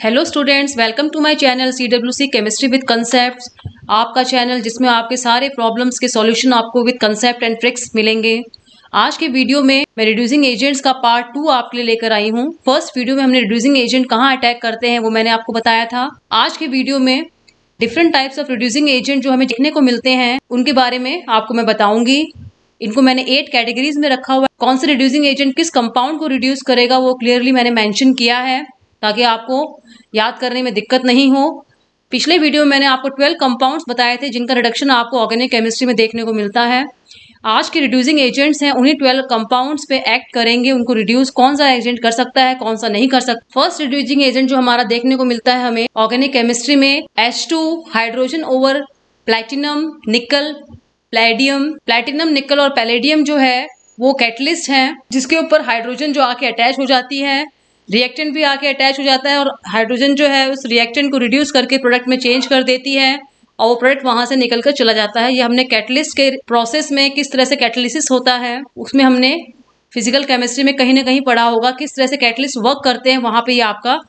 Hello students, welcome to my channel CWC chemistry with concepts. आपका channel जिसमें आपके सारे प्रॉब्लम्स के सॉल्यूशन आपको विद कंसेप्ट एंड ट्रिक्स मिलेंगे। आज के वीडियो में मैं रिड्यूसिंग एजेंट्स का पार्ट 2 आपके लिए लेकर आई हूँ। फर्स्ट वीडियो में हमने रिड्यूसिंग एजेंट कहाँ अटैक करते हैं वो मैंने आपको बताया था। आज के वीडियो में different types of reducing agent जो हमें देखने को मिलते हैं उनके बारे में आपको मैं बताऊंगी। इनको मैंने 8 कैटेगरीज में रखा हुआ है। कौन से रिड्यूसिंग एजेंट किस कंपाउंड को रिड्यूस करेगा वो क्लियरली मैंने मेंशन किया है ताकि आपको याद करने में दिक्कत नहीं हो। पिछले वीडियो में मैंने आपको 12 कंपाउंड्स बताए थे जिनका रिडक्शन आपको ऑर्गेनिक केमिस्ट्री में देखने को मिलता है। आज के रिड्यूसिंग एजेंट्स हैं, उन्हीं 12 कंपाउंड्स पे एक्ट करेंगे। उनको रिड्यूस कौन सा एजेंट कर सकता है, कौन सा नहीं कर सकता। फर्स्ट रिड्यूसिंग एजेंट जो हमारा देखने को मिलता है हमें ऑर्गेनिक केमिस्ट्री में H2 हाइड्रोजन ओवर प्लैटिनम निकल पैलेडियम। प्लैटिनम निकल और पैलेडियम जो है वो कैटलिस्ट हैं जिसके ऊपर हाइड्रोजन जो आके अटैच हो जाती है, रिएक्टेंट भी आके अटैच हो जाता है और हाइड्रोजन जो है उस रिएक्टेंट को रिड्यूस करके प्रोडक्ट में चेंज कर देती है और वो प्रोडक्ट वहां से निकल कर चला जाता है। ये हमने कैटलिस्ट के प्रोसेस में किस तरह से कैटलिसिस होता है उसमें हमने फिजिकल केमिस्ट्री में कहीं ना कहीं पढ़ा होगा। किस तरह से कैटलिस्ट वर्क करते हैं वहां पे ये आपका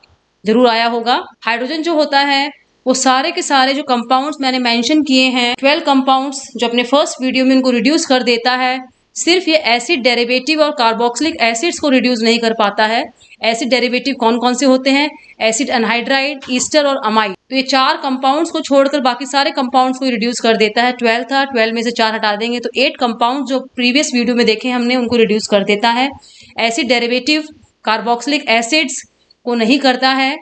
जरूर आया होगा। हाइड्रोजन जो होता है वो सारे के सारे जो कंपाउंड्स मैंने मेंशन किए हैं 12 कंपाउंड्स जो अपने फर्स्ट वीडियो में उनको रिड्यूस कर देता है। सिर्फ ये एसिड डेरिवेटिव और कार्बोक्सिलिक एसिड्स को रिड्यूस नहीं कर पाता है। एसिड डेरिवेटिव कौन कौन से होते हैं? एसिड एनहाइड्राइड, ईस्टर और अमाइड। तो ये 4 कंपाउंड्स को छोड़कर बाकी सारे कंपाउंड्स को रिड्यूस कर देता है। 12 था, 12 में से 4 हटा देंगे तो 8 कंपाउंड जो प्रीवियस वीडियो में देखे हमने उनको रिड्यूस कर देता है। एसिड डेरिवेटिव कार्बोक्सिलिक एसिड्स को नहीं करता है,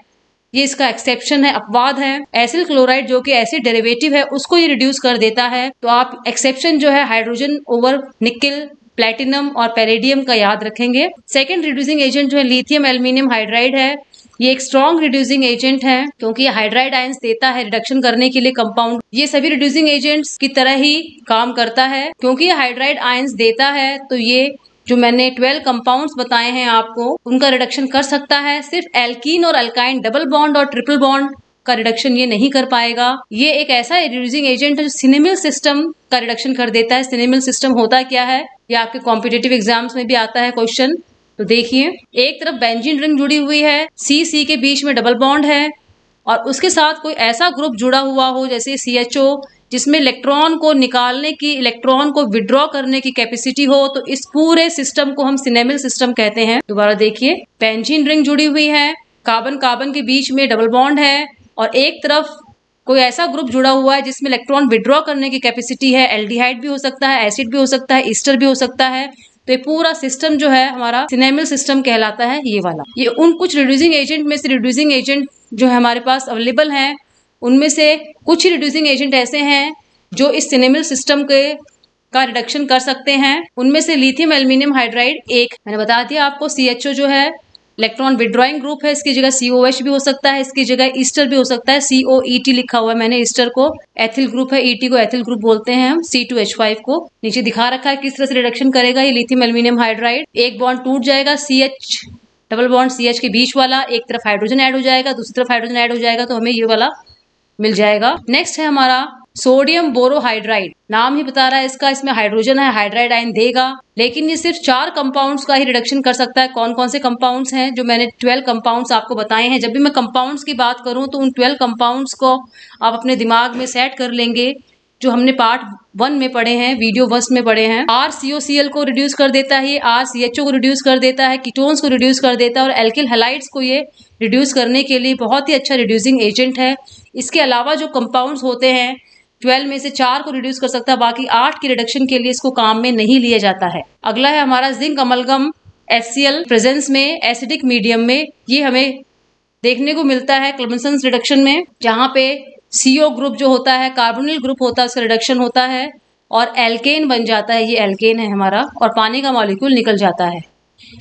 ये इसका एक्सेप्शन है, अपवाद है। एसिल क्लोराइड जो कि एसिड डेरिवेटिव है उसको ये रिड्यूस कर देता है। तो आप एक्सेप्शन जो है हाइड्रोजन ओवर निकल, प्लैटिनम और पैलेडियम का याद रखेंगे। सेकंड रिड्यूसिंग एजेंट जो है लिथियम एल्यूमिनियम हाइड्राइड है। ये एक स्ट्रॉन्ग रिड्यूसिंग एजेंट है क्योंकि ये हाइड्राइड आयंस देता है रिडक्शन करने के लिए कंपाउंड। ये सभी रिड्यूसिंग एजेंट्स की तरह ही काम करता है। क्योंकि ये हाइड्राइड आयंस देता है तो ये जो मैंने 12 कंपाउंड्स बताए हैं आपको उनका रिडक्शन कर सकता है। सिर्फ एल्कीन और अल्काइन डबल बॉन्ड और ट्रिपल बॉन्ड का रिडक्शन ये नहीं कर पाएगा। ये एक ऐसा रिड्यूसिंग एजेंट है जो सिनेमिल सिस्टम का रिडक्शन कर देता है। सिनेमिल सिस्टम होता क्या है? ये आपके कॉम्पिटिटिव एग्जाम्स में भी आता है क्वेश्चन। तो देखिए, एक तरफ बेंजीन रिंग जुड़ी हुई है, C के बीच में डबल बॉन्ड है और उसके साथ कोई ऐसा ग्रुप जुड़ा हुआ हो जैसे CHO जिसमें इलेक्ट्रॉन को निकालने की, इलेक्ट्रॉन को विड्रॉ करने की कैपेसिटी हो, तो इस पूरे सिस्टम को हम सिनेमिल सिस्टम कहते हैं। दोबारा देखिए, बेंजीन रिंग जुड़ी हुई है, कार्बन कार्बन के बीच में डबल बॉन्ड है और एक तरफ कोई ऐसा ग्रुप जुड़ा हुआ है जिसमें इलेक्ट्रॉन विड्रॉ करने की कैपेसिटी है। एल्डिहाइड भी हो सकता है, एसिड भी हो सकता है, ईस्टर भी हो सकता है। तो ये पूरा सिस्टम जो है हमारा सिनेमिल सिस्टम कहलाता है। ये वाला, ये उन कुछ रिड्यूसिंग एजेंट में से रिड्यूसिंग एजेंट जो है हमारे पास अवेलेबल हैं उनमें से कुछ ही रिड्यूसिंग एजेंट ऐसे हैं जो इस सिनेमिल सिस्टम के का रिडक्शन कर सकते हैं। उनमें से लिथियम एल्यूमिनियम हाइड्राइड एक मैंने बता दिया आपको। CHO जो है इलेक्ट्रॉन विड्रॉइंग ग्रुप है, इसकी जगह COH भी हो सकता है, इसकी जगह ईस्टर भी हो सकता है। COET लिखा हुआ है मैंने, ईस्टर को एथिल ग्रुप है, ET को एथिल ग्रुप बोलते हैं हम। C2H5 को नीचे दिखा रखा है किस तरह से रिडक्शन करेगा ये लिथियम एल्यूमिनियम हाइड्राइड। एक बॉन्ड टूट जाएगा, CH डबल बॉन्ड CH के बीच वाला, एक तरफ हाइड्रोजन ऐड हो जाएगा, दूसरी तरफ हाइड्रोजन ऐड हो जाएगा तो हमें ये वाला मिल जाएगा। नेक्स्ट है हमारा सोडियम बोरोहाइड्राइड। नाम ही बता रहा है इसका, इसमें हाइड्रोजन है, हाइड्राइड आयन देगा, लेकिन ये सिर्फ 4 कंपाउंड्स का ही रिडक्शन कर सकता है। कौन कौन से कंपाउंड्स हैं? जो मैंने 12 कंपाउंड्स आपको बताए हैं। जब भी मैं कंपाउंड्स की बात करूं तो उन 12 कंपाउंड्स को आप अपने दिमाग में सेट कर लेंगे जो हमने पार्ट 1 में पढ़े हैं, वीडियो 1 में पढ़े हैं। RCOCl को रिड्यूस कर देता है, RCHO को रिड्यूस कर देता है, कीटोन्स को रिड्यूस कर देता है और एल्किल हैलाइड्स को ये रिड्यूस करने के लिए बहुत ही अच्छा रिड्यूसिंग एजेंट है। इसके अलावा जो कंपाउंड्स होते हैं 12 में से 4 को रिड्यूस कर सकता है, बाकी 8 की रिडक्शन के लिए इसको काम में नहीं लिया जाता है। अगला है हमारा जिंक अमलगम HCl प्रेजेंस में एसिडिक मीडियम में। ये हमें देखने को मिलता है क्लेमेंसन रिडक्शन में, जहाँ पे CO ग्रुप जो होता है कार्बोनिल ग्रुप होता है उसका रिडक्शन होता है और एल्केन बन जाता है। ये एल्केन है हमारा और पानी का मॉलिक्यूल निकल जाता है।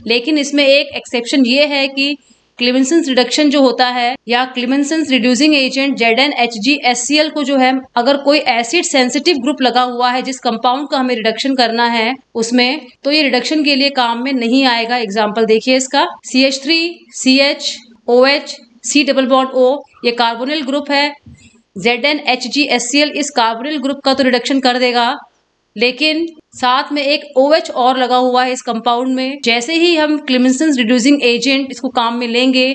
लेकिन इसमें एक एक्सेप्शन ये है कि क्लेमेंसन रिडक्शन जो होता है या क्लेमेंसन रिड्यूसिंग एजेंट ZnHgSCl को जो है अगर कोई एसिड सेंसिटिव ग्रुप लगा हुआ है जिस कंपाउंड का हमें रिडक्शन करना है उसमें, तो ये रिडक्शन के लिए काम में नहीं आएगा। एग्जांपल देखिए इसका, CH3CHOH C double bond O ये कार्बोनिल ग्रुप है। ZnHgSCl इस कार्बोनिल ग्रुप का तो रिडक्शन कर देगा, लेकिन साथ में एक OH और लगा हुआ है इस कंपाउंड में। जैसे ही हम क्लेमेंसन रिड्यूसिंग एजेंट इसको काम में लेंगे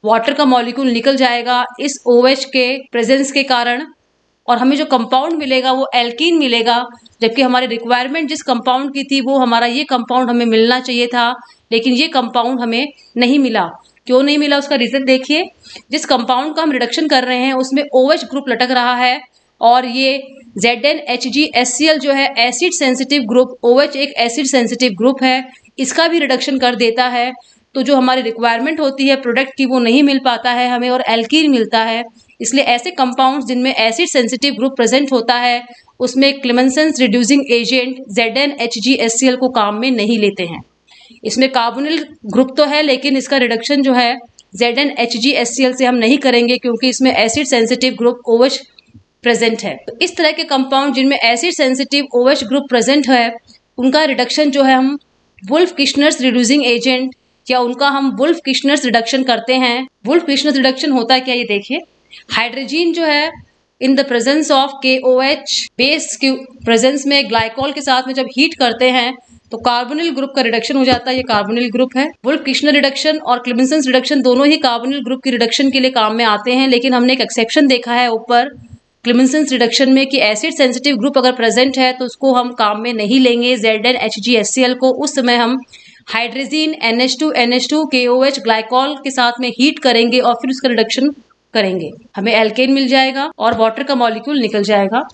वाटर का मॉलिक्यूल निकल जाएगा इस OH के प्रेजेंस के कारण, और हमें जो कंपाउंड मिलेगा वो एल्कीन मिलेगा, जबकि हमारी रिक्वायरमेंट जिस कंपाउंड की थी वो हमारा ये कंपाउंड हमें मिलना चाहिए था, लेकिन ये कंपाउंड हमें नहीं मिला। क्यों नहीं मिला, उसका रीजन देखिए। जिस कंपाउंड का हम रिडक्शन कर रहे हैं उसमें OH ग्रुप लटक रहा है, और ये ZnHgHCl जो है एसिड सेंसिटिव ग्रुप, OH एक एसिड सेंसिटिव ग्रुप है, इसका भी रिडक्शन कर देता है। तो जो हमारी रिक्वायरमेंट होती है प्रोडक्ट की वो नहीं मिल पाता है हमें, और एल्कीन मिलता है। इसलिए ऐसे कंपाउंड्स जिनमें एसिड सेंसिटिव ग्रुप प्रेजेंट होता है उसमें क्लेमेंसेंस रिड्यूसिंग एजेंट ZnHgHCl को काम में नहीं लेते हैं। इसमें कार्बोनिल ग्रुप तो है, लेकिन इसका रिडक्शन जो है ZnHgHCl से हम नहीं करेंगे, क्योंकि इसमें acid sensitive group OH present है। तो इस तरह के कंपाउंड जिनमें acid sensitive OH group present है उनका रिडक्शन जो है हम वुल्फ-किशनर्स रिड्यूसिंग एजेंट या उनका हम वुल्फ-किशनर्स रिडक्शन करते हैं। वुल्फ-किशनर्स रिडक्शन होता है क्या, ये देखिए। हाइड्रोजन जो है in the presence of KOH base के प्रेजेंस में ग्लाइकॉल के साथ में जब हीट करते हैं तो कार्बोनिल ग्रुप का रिडक्शन हो जाता है, ये कार्बोनिल ग्रुप है। वुल्फ-किशनर रिडक्शन और क्लेमेंसेंस रिडक्शन दोनों ही कार्बोनिल ग्रुप की रिडक्शन के लिए काम में आते हैं, लेकिन हमने एक एक्सेप्शन देखा है ऊपर क्लेमेंसेंस रिडक्शन में कि एसिड सेंसिटिव ग्रुप अगर प्रेजेंट है तो उसको हम काम में नहीं लेंगे ZnHgHCl को। उस समय हम हाइड्रोजन NH2 KOH ग्लाइकॉल के साथ में हीट करेंगे और फिर उसका रिडक्शन करेंगे, हमें एल्केन मिल जाएगा और वाटर का मॉलिक्यूल निकल जाएगा।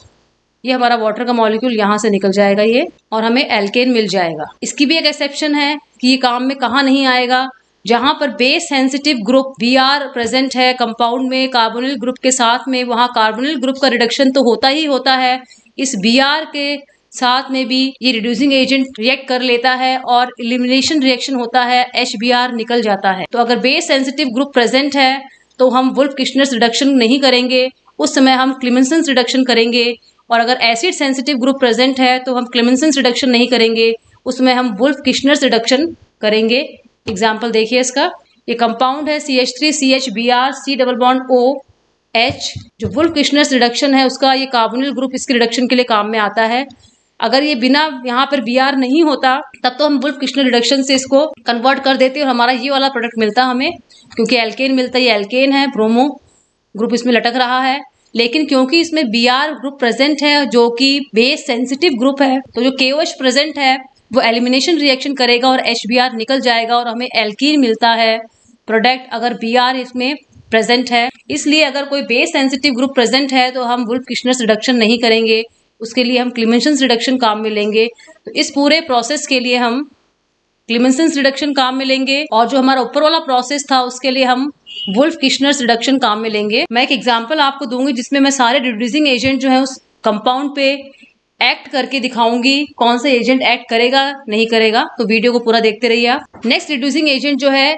ये हमारा वाटर का मॉलिक्यूल यहाँ से निकल जाएगा ये, और हमें एल्केन मिल जाएगा। इसकी भी एक एक्सेप्शन है कि ये काम में कहाँ नहीं आएगा, जहां पर base sensitive group Br present है कंपाउंड में कार्बोनिल ग्रुप के साथ में, वहां कार्बोनिल ग्रुप का रिडक्शन तो होता ही होता है। इस Br के साथ में भी ये रिड्यूसिंग एजेंट रिएक्ट कर लेता है और एलिमिनेशन रिएक्शन होता है, HBr निकल जाता है। तो अगर बेस सेंसिटिव ग्रुप प्रेजेंट है तो हम वुल्फ-किशनर्स रिडक्शन नहीं करेंगे, उस समय हम क्लेमेंसेंस रिडक्शन करेंगे। और अगर एसिड सेंसिटिव ग्रुप प्रेजेंट है तो हम क्लेमेंसेंस रिडक्शन नहीं करेंगे, उसमें हम वुल्फ-किशनर्स रिडक्शन करेंगे। एग्जाम्पल देखिए इसका, ये कंपाउंड है CH3CHBr C double bond OH, जो वुल्फ-किशनर्स रिडक्शन है उसका ये कार्बोनिल ग्रुप इसके रिडक्शन के लिए काम में आता है। अगर ये बिना यहाँ पर Br नहीं होता तब तो हम वुल्फ-किशनर रिडक्शन से इसको कन्वर्ट कर देते और हमारा ये वाला प्रोडक्ट मिलता हमें, क्योंकि एल्केन मिलता है। ये एल्केन है, ब्रोमो ग्रुप इसमें लटक रहा है, लेकिन क्योंकि इसमें Br ग्रुप प्रेजेंट है जो कि बेस सेंसिटिव ग्रुप है, तो जो KOH प्रेजेंट है वो एलिमिनेशन रिएक्शन करेगा और HBr निकल जाएगा और हमें एल्कीन मिलता है प्रोडक्ट, अगर Br इसमें प्रेजेंट है। इसलिए अगर कोई बेस सेंसिटिव ग्रुप प्रेजेंट है तो हम वुल्फ-किशनर्स रिडक्शन नहीं करेंगे, उसके लिए हम क्लेमेंसेंस रिडक्शन काम में लेंगे। तो इस पूरे प्रोसेस के लिए हम क्लेमेंसेंस रिडक्शन काम में लेंगे, और जो हमारा ऊपर वाला प्रोसेस था उसके लिए हम वुल्फ-किशनर्स रिडक्शन काम में लेंगे। मैं एक एग्जांपल आपको दूंगी जिसमें मैं सारे रिड्यूसिंग एजेंट जो है उस कंपाउंड पे एक्ट करके दिखाऊंगी, कौन सा एजेंट एक्ट करेगा नहीं करेगा। तो वीडियो को पूरा देखते रहिए आप। नेक्स्ट रिड्यूसिंग एजेंट जो है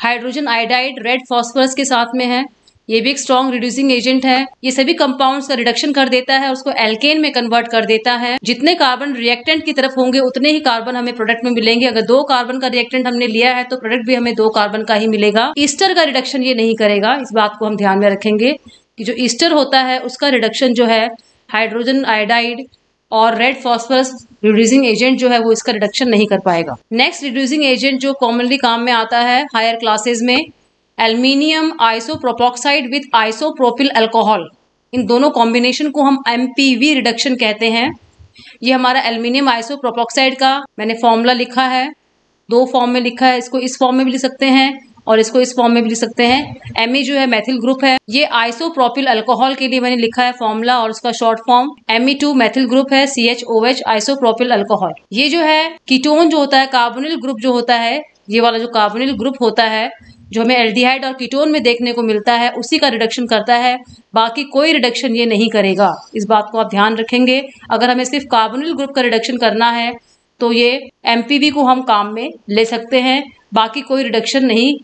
हाइड्रोजन आयोडाइड रेड फॉस्फोरस के साथ में है, ये भी एक स्ट्रॉन्ग रिड्यूसिंग एजेंट है। ये सभी कंपाउंड्स का रिडक्शन कर देता है, उसको एल्केन में कन्वर्ट कर देता है। जितने कार्बन रिएक्टेंट की तरफ होंगे उतने ही कार्बन हमें प्रोडक्ट में मिलेंगे। अगर 2 कार्बन का रिएक्टेंट हमने लिया है तो प्रोडक्ट भी हमें 2 कार्बन का ही मिलेगा। ईस्टर का रिडक्शन ये नहीं करेगा, इस बात को हम ध्यान में रखेंगे कि जो ईस्टर होता है उसका रिडक्शन जो है हाइड्रोजन आयोडाइड और रेड फॉस्फोरस रिड्यूसिंग एजेंट जो है वो इसका रिडक्शन नहीं कर पाएगा। नेक्स्ट रिड्यूसिंग एजेंट जो कॉमनली काम में आता है हायर क्लासेस में, aluminium isopropoxide with isopropyl alcohol, इन दोनों कॉम्बिनेशन को हम MPV रिडक्शन कहते हैं। ये हमारा एल्युमिनियम आइसोप्रोपोक्साइड का मैंने फॉर्मूला लिखा है, 2 फॉर्म में लिखा है, इसको इस फॉर्म में भी लिख सकते हैं और इसको इस फॉर्म में भी लिख सकते हैं। Me जो है मैथिल ग्रुप है, ये आइसोप्रोपिल अल्कोहल के लिए मैंने लिखा है फॉर्मूला और उसका short form Me2 Maithil group है, CHOH आइसोप्रोपिल अल्कोहल। ये जो है कीटोन जो होता है, कार्बोनिल ग्रुप जो होता है, ये वाला जो कार्बोनिल ग्रुप होता है जो हमें एल्डिहाइड और कीटोन में देखने को मिलता है उसी का रिडक्शन करता है, बाकी कोई रिडक्शन ये नहीं करेगा। इस बात को आप ध्यान रखेंगे। अगर हमें सिर्फ कार्बोनिल ग्रुप का रिडक्शन करना है तो ये MPV को हम काम में ले सकते हैं, बाकी कोई रिडक्शन नहीं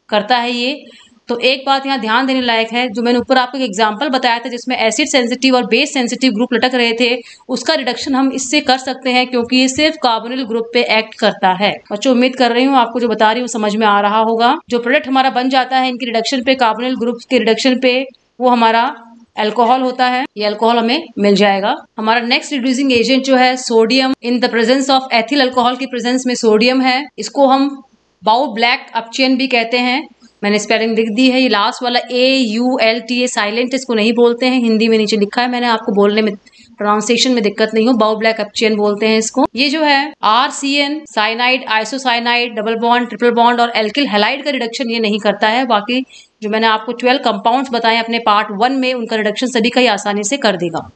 करता है ये। तो एक बात यहाँ ध्यान देने लायक है, जो मैंने ऊपर आपको एक एग्जांपल बताया था जिसमें एसिड सेंसिटिव और बेस सेंसिटिव ग्रुप लटक रहे थे, उसका रिडक्शन हम इससे कर सकते हैं क्योंकि ये सिर्फ कार्बोनिल ग्रुप पे एक्ट करता है। बच्चों उम्मीद कर रही हूँ आपको जो बता रही हूँ समझ में आ रहा होगा। जो प्रोडक्ट हमारा बन जाता है इनके रिडक्शन पे, कार्बोनिल ग्रुप के रिडक्शन पे, वो हमारा अल्कोहल होता है। ये अल्कोहल हमें मिल जाएगा। हमारा नेक्स्ट रिड्यूसिंग एजेंट जो है sodium, in the presence of ethyl alcohol की प्रेजेंस में सोडियम है, इसको हम बाउ ब्लैक अपचेन भी कहते हैं। मैंने स्पेलिंग लिख दी है। ये लास्ट वाला AULT साइलेंट, इसको नहीं बोलते हैं, हिंदी में नीचे लिखा है मैंने, आपको बोलने में प्रोनाउंसिएशन में दिक्कत नहीं हो, बाउ ब्लैक एप्चियन बोलते हैं इसको। ये जो है RCN cyanide, isocyanide, double bond, triple bond और एल्किल हैलाइड का रिडक्शन ये नहीं करता है। बाकी जो मैंने आपको 12 कंपाउंड्स बताए अपने पार्ट 1 में, उनका रिडक्शन सभी का ही आसानी से कर देगा।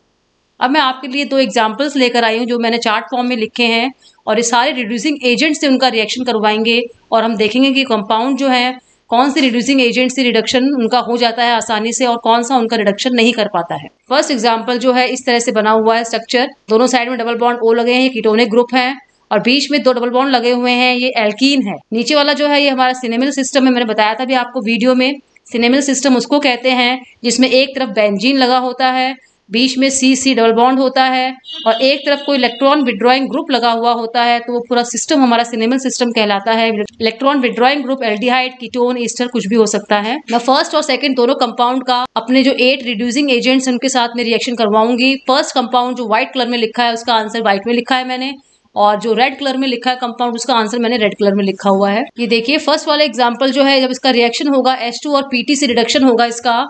अब मैं आपके लिए 2 एग्जाम्पल्स लेकर आई हूँ जो मैंने चार्ट फॉर्म में लिखे हैं, और ये सारे रिड्यूसिंग एजेंट से उनका रिएक्शन करवाएंगे और हम देखेंगे कि कंपाउंड जो है कौन से रिड्यूसिंग एजेंट से रिडक्शन उनका हो जाता है आसानी से और कौन सा उनका रिडक्शन नहीं कर पाता है। फर्स्ट एग्जांपल जो है इस तरह से बना हुआ है स्ट्रक्चर, दोनों साइड में डबल बॉन्ड O लगे हैं, ये कीटोनिक ग्रुप है और बीच में 2 डबल बॉन्ड लगे हुए हैं, ये एल्कीन है। नीचे वाला जो है ये हमारा सिनेमिल सिस्टम है, मैंने बताया था भी आपको वीडियो में। सिनेमिल सिस्टम उसको कहते हैं जिसमें एक तरफ बेंजीन लगा होता है, बीच में CC डबल बॉन्ड होता है और एक तरफ कोई इलेक्ट्रॉन विड्रॉइंग ग्रुप लगा हुआ होता है, तो वो पूरा सिस्टम हमारा सिनेमिल सिस्टम कहलाता है। Electron withdrawing group aldehyde, ketone, Easter कुछ भी हो सकता है। मैं फर्स्ट और सेकंड दोनों कंपाउंड का अपने जो 8 रिड्यूसिंग एजेंट्स उनके साथ में रिएक्शन करवाऊंगी। फर्स्ट कंपाउंड जो व्हाइट कलर में लिखा है उसका आंसर व्हाइट में लिखा है मैंने, और जो रेड कलर में लिखा है कंपाउंड उसका आंसर मैंने रेड कलर में लिखा हुआ है। ये देखिए फर्स्ट वाला एग्जाम्पल जो है, जब इसका रिएक्शन होगा H2 और PT से रिडक्शन होगा इसका,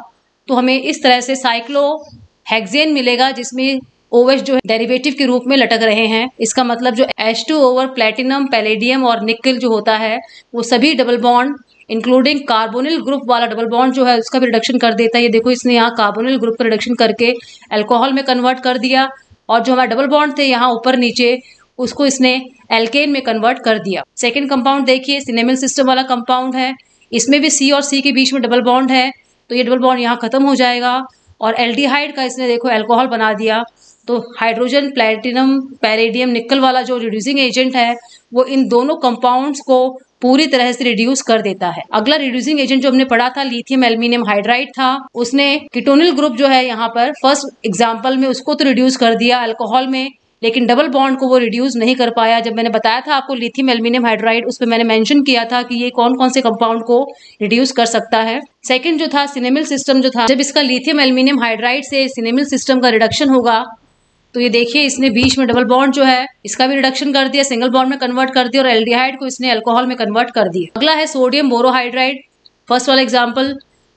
तो हमें इस तरह से साइक्लोहेक्सेन मिलेगा जिसमें OH जो है डेरिवेटिव के रूप में लटक रहे हैं। इसका मतलब जो H2 ओवर प्लेटिनम, पैलेडियम और निकल जो होता है वो सभी double bond including carbonyl group वाला डबल बॉन्ड जो है उसका भी रिडक्शन कर देता है। ये देखो इसने यहाँ कार्बोनिल ग्रुप का रिडक्शन करके अल्कोहल में कन्वर्ट कर दिया, और जो हमारे डबल बॉन्ड थे यहाँ ऊपर नीचे उसको इसने एल्केन में कन्वर्ट कर दिया। सेकेंड कंपाउंड देखिए सिनेमिल सिस्टम वाला कंपाउंड है, इसमें भी C और C के बीच में डबल बॉन्ड है, तो ये डबल बॉन्ड यहाँ खत्म हो जाएगा और एल्डिहाइड का इसने देखो अल्कोहल बना दिया। तो हाइड्रोजन, प्लेटिनम, पैलेडियम, निकल वाला जो रिड्यूसिंग एजेंट है वो इन दोनों कंपाउंड्स को पूरी तरह से रिड्यूस कर देता है। अगला रिड्यूसिंग एजेंट जो हमने पढ़ा था लिथियम एल्यूमिनियम हाइड्राइड था, उसने कीटोनिल ग्रुप जो है यहाँ पर फर्स्ट एग्जाम्पल में उसको तो रिड्यूस कर दिया अल्कोहल में, लेकिन डबल बॉन्ड को वो रिड्यूस नहीं कर पाया। जब मैंने बताया था आपको लिथियम एल्यूमिनियम हाइड्राइड, उस पर मैंने मेंशन किया था कि ये कौन कौन से कंपाउंड को रिड्यूस कर सकता है। सेकंड जो था सिनेमिल सिस्टम जो था, जब इसका लिथियम एल्यूमिनियम हाइड्राइड से सिनेमिल सिस्टम का रिडक्शन होगा तो ये देखिए इसने बीच में डबल बॉन्ड जो है इसका भी रिडक्शन कर दिया, सिंगल बॉन्ड में कन्वर्ट कर दिया और एल्डिहाइड को इसने अल्कोहल में कन्वर्ट कर दिया। अगला है सोडियम बोरोहाइड्राइड, फर्स्ट वाला एग्जाम्पल,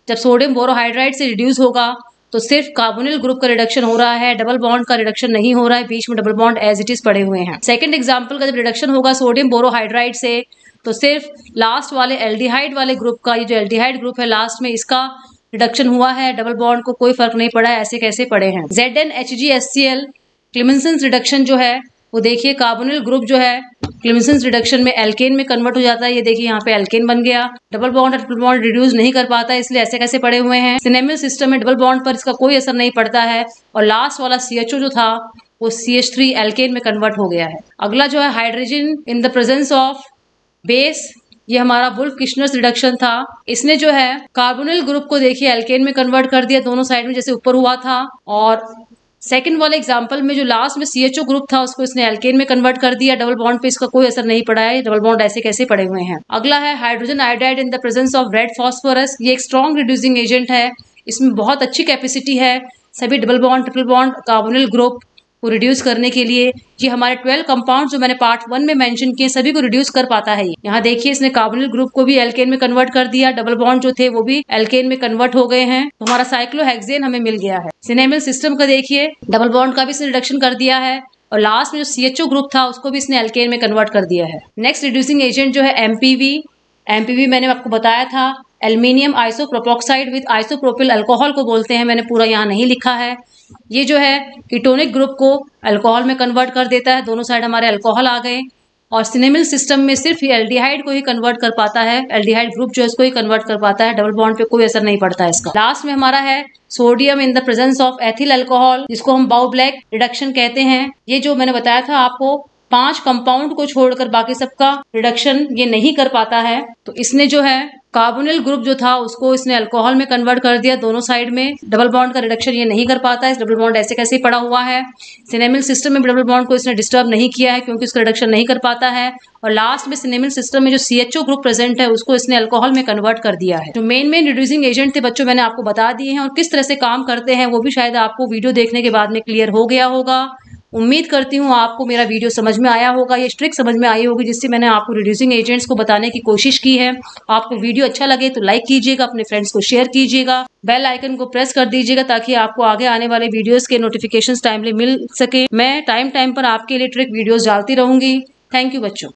जब सोडियम बोरोहाइड्राइड से रिड्यूस होगा तो सिर्फ कार्बोनिल ग्रुप का रिडक्शन हो रहा है, डबल बॉन्ड का रिडक्शन नहीं हो रहा है, बीच में double bond as it is पड़े हुए हैं। सेकंड एग्जांपल का जब रिडक्शन होगा सोडियम बोरोहाइड्राइड से तो सिर्फ लास्ट वाले एल्डिहाइड वाले ग्रुप का, ये जो एल्डिहाइड ग्रुप है लास्ट में, इसका रिडक्शन हुआ है, डबल बॉन्ड को कोई फर्क नहीं पड़ा है। ऐसे कैसे पड़े हैं। ZnHgHcl क्लेमेंसन्स रिडक्शन जो है वो देखिए कार्बोनिल ग्रुप जो है क्लेमेंसन्स रिडक्शन में एल्केन में कन्वर्ट हो जाता है। ये देखिए यहाँ पे एल्केन बन गया, डबल बॉन्ड और ट्रिपल बॉन्ड रिड्यूस नहीं कर पाता है, इसलिए ऐसे कैसे पड़े हुए हैं। सिनेमिल सिस्टम में डबल बॉन्ड पर इसका कोई असर नहीं पड़ता है और लास्ट वाला CHO जो था वो CH3 एल्केन में कन्वर्ट हो गया है। अगला जो है hydrogen in the presence of base, ये हमारा वुल्फ किशनर्स रिडक्शन था। इसने जो है कार्बोनिल ग्रुप को देखिए एल्केन में कन्वर्ट कर दिया, दोनों साइड में जैसे ऊपर हुआ था। और सेकंड वाले एग्जांपल में जो लास्ट में CHO ग्रुप था उसको इसने एल्केन में कन्वर्ट कर दिया, डबल बॉन्ड पे इसका कोई असर नहीं पड़ा है, डबल बॉन्ड ऐसे कैसे पड़े हुए हैं। अगला है hydrogen iodide in the presence of red phosphorus, ये एक स्ट्रॉन्ग रिड्यूसिंग एजेंट है, इसमें बहुत अच्छी कैपेसिटी है सभी double bond, triple bond, carbonyl group को रिड्यूस करने के लिए। ये हमारे 12 कंपाउंड जो मैंने पार्ट 1 में मेंशन किए सभी को रिड्यूस कर पाता है। यहाँ देखिए इसने कार्बोनिल ग्रुप को भी एल्केन में कन्वर्ट कर दिया, डबल बॉन्ड जो थे वो भी एल्केन में कन्वर्ट हो गए हैं, तो हमारा साइक्लोहेक्सेन हमें मिल गया है। सिनेमिल सिस्टम का देखिए डबल बॉन्ड का भी इसने रिडक्शन कर दिया है और लास्ट में जो CHO ग्रुप था उसको भी इसने एल्केन में कन्वर्ट कर दिया है। नेक्स्ट रिड्यूसिंग एजेंट जो है MPV मैंने आपको बताया था एल्यूमिनियम आइसोप्रोपोक्साइड विद आइसोप्रोपिल अल्कोहल को बोलते हैं, मैंने पूरा यहाँ नहीं लिखा है। ये जो है कीटोनिक ग्रुप को अल्कोहल में कन्वर्ट कर देता है, दोनों साइड हमारे अल्कोहल आ गए। और सिनेमिल सिस्टम में सिर्फ एल्डिहाइड को ही कन्वर्ट कर पाता है, एल्डिहाइड ग्रुप जो है इसको ही कन्वर्ट कर पाता है, डबल बॉन्ड पे कोई असर नहीं पड़ता है इसका। लास्ट में हमारा है sodium in the presence of ethyl alcohol, जिसको हम बाउ ब्लैक रिडक्शन कहते हैं। ये जो मैंने बताया था आपको 5 कंपाउंड को छोड़कर बाकी सबका रिडक्शन ये नहीं कर पाता है, तो इसने जो है कार्बोनिल ग्रुप जो था उसको इसने अल्कोहल में कन्वर्ट कर दिया, दोनों साइड में डबल बॉन्ड का रिडक्शन ये नहीं कर पाता है, डबल बॉन्ड ऐसे कैसे पड़ा हुआ है। सिनेमिल सिस्टम में डबल बॉन्ड को इसने डिस्टर्ब नहीं किया है क्योंकि उसका रिडक्शन नहीं कर पाता है। और लास्ट में सिनेमिल सिस्टम में जो CHO ग्रुप प्रेजेंट है उसको इसने अल्कोहल में कन्वर्ट कर दिया है। जो मेन रिड्यूसिंग एजेंट थे बच्चों मैंने आपको बता दिए हैं और किस तरह से काम करते हैं वो भी शायद आपको वीडियो देखने के बाद में क्लियर हो गया होगा। उम्मीद करती हूँ आपको मेरा वीडियो समझ में आया होगा, ये ट्रिक समझ में आई होगी जिससे मैंने आपको रिड्यूसिंग एजेंट्स को बताने की कोशिश की है। आपको वीडियो अच्छा लगे तो लाइक कीजिएगा, अपने फ्रेंड्स को शेयर कीजिएगा, बेल आइकन को प्रेस कर दीजिएगा ताकि आपको आगे आने वाले वीडियोस के नोटिफिकेशंस टाइमली मिल सके। मैं टाइम टाइम पर आपके लिए ट्रिक वीडियोस डालती रहूंगी। थैंक यू बच्चों।